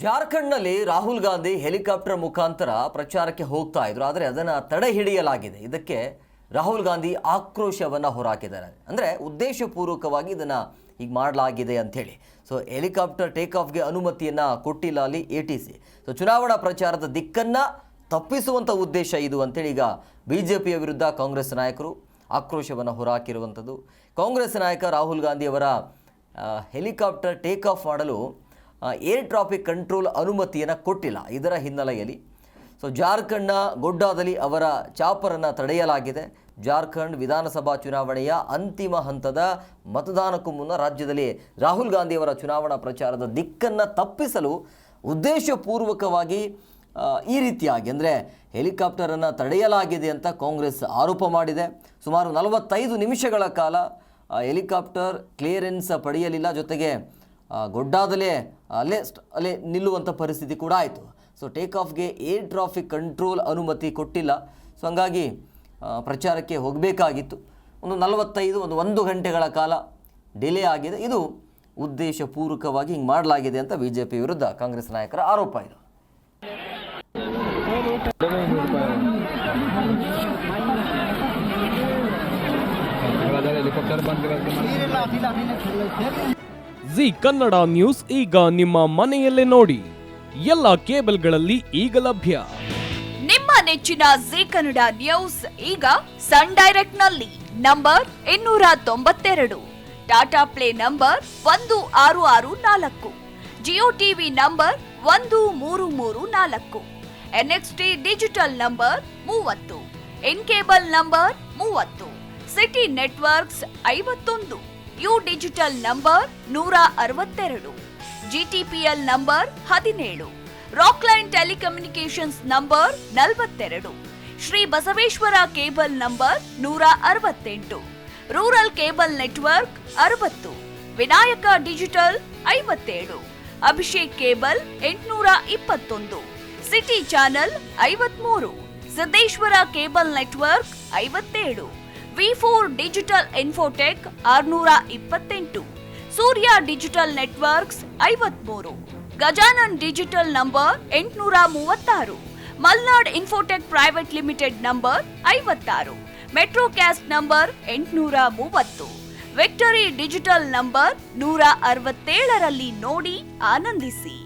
ಜಾರ್ಖಂಡ್ನಲ್ಲಿ ರಾಹುಲ್ ಗಾಂಧಿ ಹೆಲಿಕಾಪ್ಟರ್ ಮುಖಾಂತರ ಪ್ರಚಾರಕ್ಕೆ ಹೋಗ್ತಾ ಇದ್ರು. ಆದರೆ ಅದನ್ನು ತಡೆ ಹಿಡಿಯಲಾಗಿದೆ. ಇದಕ್ಕೆ ರಾಹುಲ್ ಗಾಂಧಿ ಆಕ್ರೋಶವನ್ನು ಹೊರಹಾಕಿದ್ದಾರೆ. ಅಂದರೆ ಉದ್ದೇಶಪೂರ್ವಕವಾಗಿ ಇದನ್ನು ಹೀಗೆ ಮಾಡಲಾಗಿದೆ ಅಂಥೇಳಿ. ಸೊ ಹೆಲಿಕಾಪ್ಟರ್ ಟೇಕ್ ಆಫ್ಗೆ ಅನುಮತಿಯನ್ನು ಕೊಟ್ಟಿಲ್ಲ ಅಲ್ಲಿ ATC. ಸೊ ಚುನಾವಣಾ ಪ್ರಚಾರದ ದಿಕ್ಕನ್ನು ತಪ್ಪಿಸುವಂಥ ಉದ್ದೇಶ ಇದು ಅಂತೇಳಿ ಈಗ BJPಯ ವಿರುದ್ಧ ಕಾಂಗ್ರೆಸ್ ನಾಯಕರು ಆಕ್ರೋಶವನ್ನು ಹೊರಹಾಕಿರುವಂಥದ್ದು. ಕಾಂಗ್ರೆಸ್ ನಾಯಕ ರಾಹುಲ್ ಗಾಂಧಿ ಅವರ ಹೆಲಿಕಾಪ್ಟರ್ ಟೇಕ್ ಆಫ್ ಮಾಡಲು ಏರ್ ಟ್ರಾಫಿಕ್ ಕಂಟ್ರೋಲ್ ಅನುಮತಿಯನ್ನು ಕೊಟ್ಟಿಲ್ಲ. ಇದರ ಹಿನ್ನೆಲೆಯಲ್ಲಿ ಜಾರ್ಖಂಡ್ನ ಗೊಡ್ಡಾದಲ್ಲಿ ಅವರ ಚಾಪರನ್ನು ತಡೆಯಲಾಗಿದೆ. ಜಾರ್ಖಂಡ್ ವಿಧಾನಸಭಾ ಚುನಾವಣೆಯ ಅಂತಿಮ ಹಂತದ ಮತದಾನಕ್ಕೂ ಮುನ್ನ ರಾಜ್ಯದಲ್ಲಿ ರಾಹುಲ್ ಗಾಂಧಿ ಅವರ ಚುನಾವಣಾ ಪ್ರಚಾರದ ದಿಕ್ಕನ್ನು ತಪ್ಪಿಸಲು ಉದ್ದೇಶಪೂರ್ವಕವಾಗಿ ಈ ರೀತಿಯಾಗಿ ಅಂದರೆ ಹೆಲಿಕಾಪ್ಟರನ್ನು ತಡೆಯಲಾಗಿದೆ ಅಂತ ಕಾಂಗ್ರೆಸ್ ಆರೋಪ ಮಾಡಿದೆ. ಸುಮಾರು 45 ನಿಮಿಷಗಳ ಕಾಲ ಹೆಲಿಕಾಪ್ಟರ್ ಕ್ಲಿಯರೆನ್ಸ್ ಪಡೆಯಲಿಲ್ಲ. ಜೊತೆಗೆ ಗೊಡ್ಡಾದಲ್ಲೇ ಅಲ್ಲೇ ನಿಲ್ಲುವಂಥ ಪರಿಸ್ಥಿತಿ ಕೂಡ ಆಯಿತು. ಸೊ ಟೇಕ್ ಆಫ್ಗೆ ಏರ್ ಟ್ರಾಫಿಕ್ ಕಂಟ್ರೋಲ್ ಅನುಮತಿ ಕೊಟ್ಟಿಲ್ಲ. ಸೊ ಹಂಗಾಗಿ ಪ್ರಚಾರಕ್ಕೆ ಹೋಗಬೇಕಾಗಿತ್ತು. ಒಂದು ಗಂಟೆಗಳ ಕಾಲ ಡಿಲೇ ಆಗಿದೆ. ಇದು ಉದ್ದೇಶಪೂರ್ವಕವಾಗಿ ಹಿಂಗೆ ಮಾಡಲಾಗಿದೆ ಅಂತ BJP ವಿರುದ್ಧ ಕಾಂಗ್ರೆಸ್ ನಾಯಕರ ಆರೋಪ ಇದು. ಜಿ ಕನ್ನಡ ನ್ಯೂಸ್ ಈಗ ನಿಮ್ಮ ಮನೆಯಲ್ಲೇ ನೋಡಿ. ಎಲ್ಲ ಕೇಬಲ್ಗಳಲ್ಲಿ ಈಗ ಲಭ್ಯ. ನಿಮ್ಮ ನೆಚ್ಚಿನ ಜಿ ಕನ್ನಡ ನ್ಯೂಸ್ ಈಗ ಸನ್ ಡೈರೆಕ್ಟ್ ನಲ್ಲಿ number 292, Tata play number 1664, Jio TV number 1334, NXT digital number 30, in cable number 30, city networks 51, U digital number 162, GTPL number 17, Rockline telecommunications number 42, Shri Basaveshwara cable number 168, rural cable network 60, Vinayaka digital 57, Abhishek cable 821, city channel 53, Siddeshwara cable network 57, V4 digital Infotech 628, Surya digital networks 53, Gajanan digital number 836, Malnad Infotech private limited number 56, Metrocast number 830, Victory digital number 167ರಲ್ಲಿ ನೋಡಿ ಆನಂದಿಸಿ.